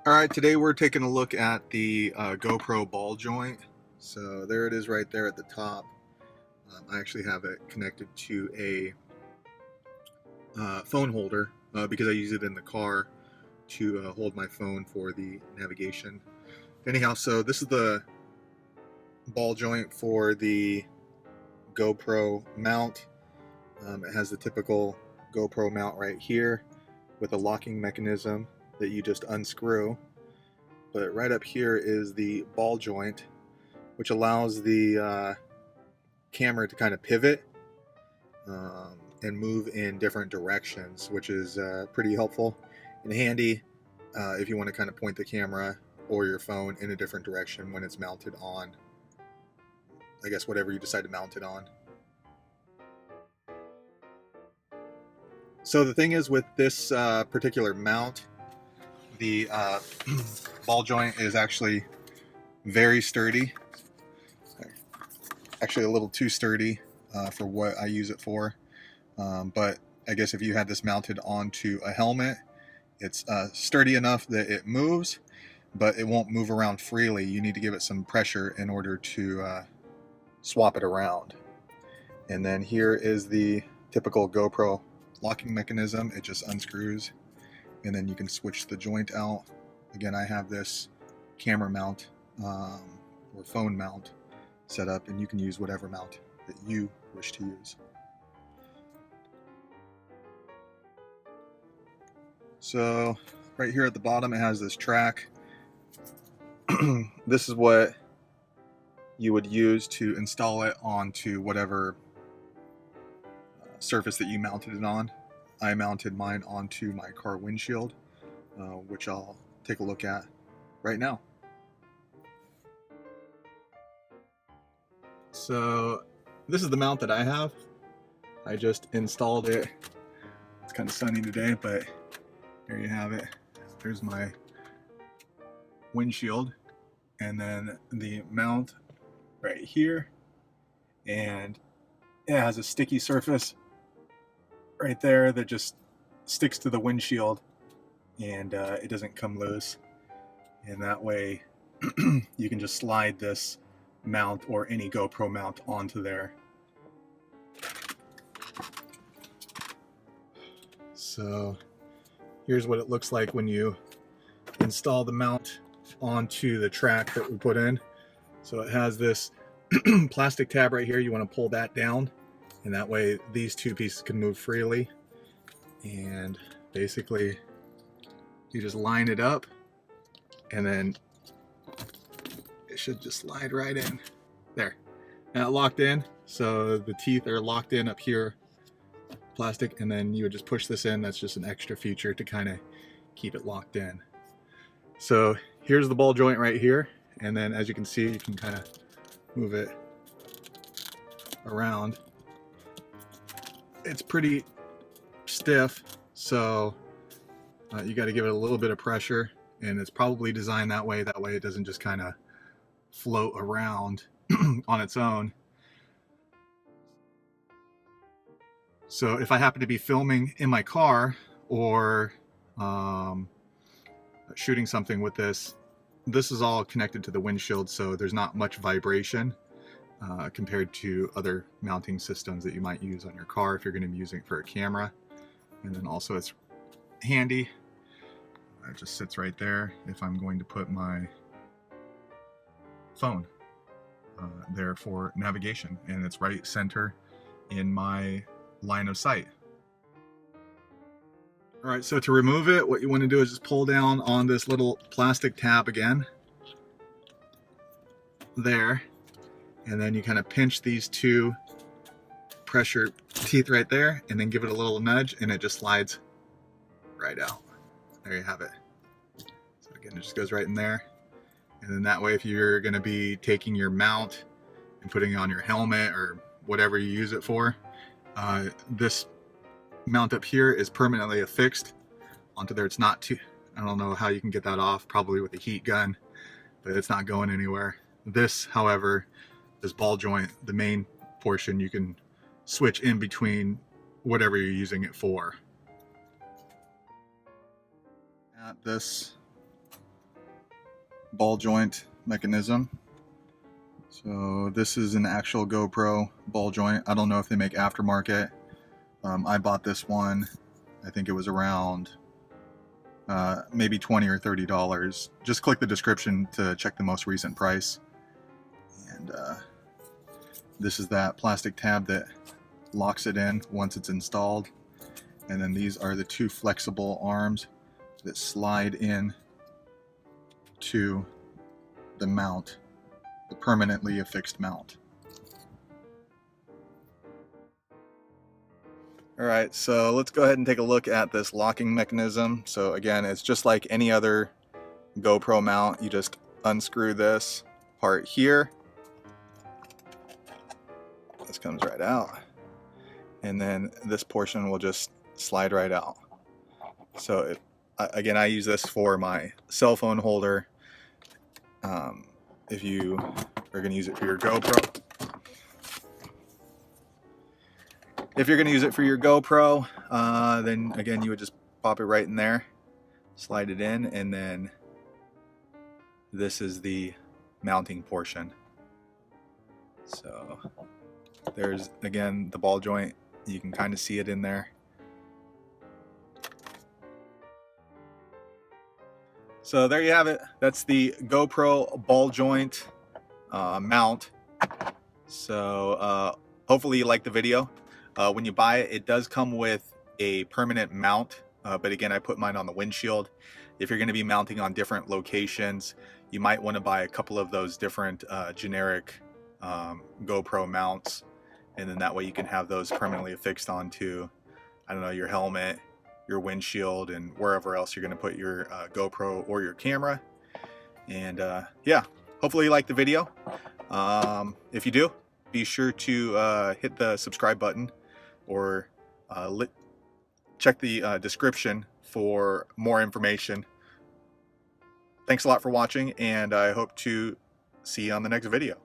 All right, today we're taking a look at the GoPro ball joint. So there it is right there at the top. I actually have it connected to a phone holder because I use it in the car to hold my phone for the navigation. Anyhow, so this is the ball joint for the GoPro mount. It has the typical GoPro mount right here with a locking mechanism that you just unscrew. But right up here is the ball joint, which allows the camera to kind of pivot and move in different directions, which is pretty helpful and handy if you want to kind of point the camera or your phone in a different direction when it's mounted on, I guess, whatever you decide to mount it on. So the thing is with this particular mount, the ball joint is actually very sturdy. Actually a little too sturdy for what I use it for. But I guess if you had this mounted onto a helmet, it's sturdy enough that it moves, but it won't move around freely. You need to give it some pressure in order to swap it around. And then here is the typical GoPro locking mechanism. It just unscrews, and then you can switch the joint out. Again, I have this camera mount or phone mount set up, and you can use whatever mount that you wish to use. So right here at the bottom, it has this track. This is what you would use to install it onto whatever surface that you mounted it on. I mounted mine onto my car windshield, which I'll take a look at right now. So this is the mount that I have. I just installed it. It's kind of sunny today, but there you have it. There's my windshield, and then the mount right here, and it has a sticky surface right there that just sticks to the windshield, and it doesn't come loose. And that way you can just slide this mount or any GoPro mount onto there. So here's what it looks like when you install the mount onto the track that we put in. So it has this plastic tab right here. You want to pull that down, and that way these two pieces can move freely. And basically you just line it up, and then it should just slide right in there. Now it locked in, so the teeth are locked in up here, plastic, and then you would just push this in. That's just an extra feature to kind of keep it locked in. So here's the ball joint right here, and then as you can see, you can kind of move it around. It's pretty stiff, so you got to give it a little bit of pressure, and it's probably designed that way it doesn't just kind of float around on its own. So if I happen to be filming in my car or shooting something with this, this is all connected to the windshield, so there's not much vibration compared to other mounting systems that you might use on your car if you're going to be using it for a camera. And then also it's handy. It just sits right there if I'm going to put my phone there for navigation, and it's right center in my line of sight. All right, so to remove it, what you want to do is just pull down on this little plastic tab again there, and then you kind of pinch these two pressure teeth right there, and then give it a little nudge, and it just slides right out. There you have it. So again, it just goes right in there. And then that way, if you're going to be taking your mount and putting it on your helmet or whatever you use it for, this mount up here is permanently affixed onto there. It's not too, I don't know how you can get that off, probably with a heat gun, but it's not going anywhere. This, however, this ball joint, the main portion, you can switch in between whatever you're using it for. At this ball joint mechanism. So this is an actual GoPro ball joint. I don't know if they make aftermarket. I bought this one, I think it was around maybe $20 or $30. Just click the description to check the most recent price. And this is that plastic tab that locks it in once it's installed. And then these are the two flexible arms that slide in to the mount, the permanently affixed mount. Alright, so let's go ahead and take a look at this locking mechanism. So again, it's just like any other GoPro mount. You just unscrew this part here. This comes right out. And then this portion will just slide right out. So again, I use this for my cell phone holder. If you are going to use it for your GoPro, then again, you would just pop it right in there, slide it in, and then this is the mounting portion. So there's, again, the ball joint. You can kind of see it in there. So there you have it. That's the GoPro ball joint mount. So hopefully you like the video. When you buy it, it does come with a permanent mount, but again, I put mine on the windshield. If you're going to be mounting on different locations, you might want to buy a couple of those different generic GoPro mounts, and then that way you can have those permanently affixed onto, I don't know, your helmet, your windshield, and wherever else you're going to put your GoPro or your camera. And yeah, hopefully you like the video. If you do, be sure to hit the subscribe button, or check the description for more information. Thanks a lot for watching, and I hope to see you on the next video.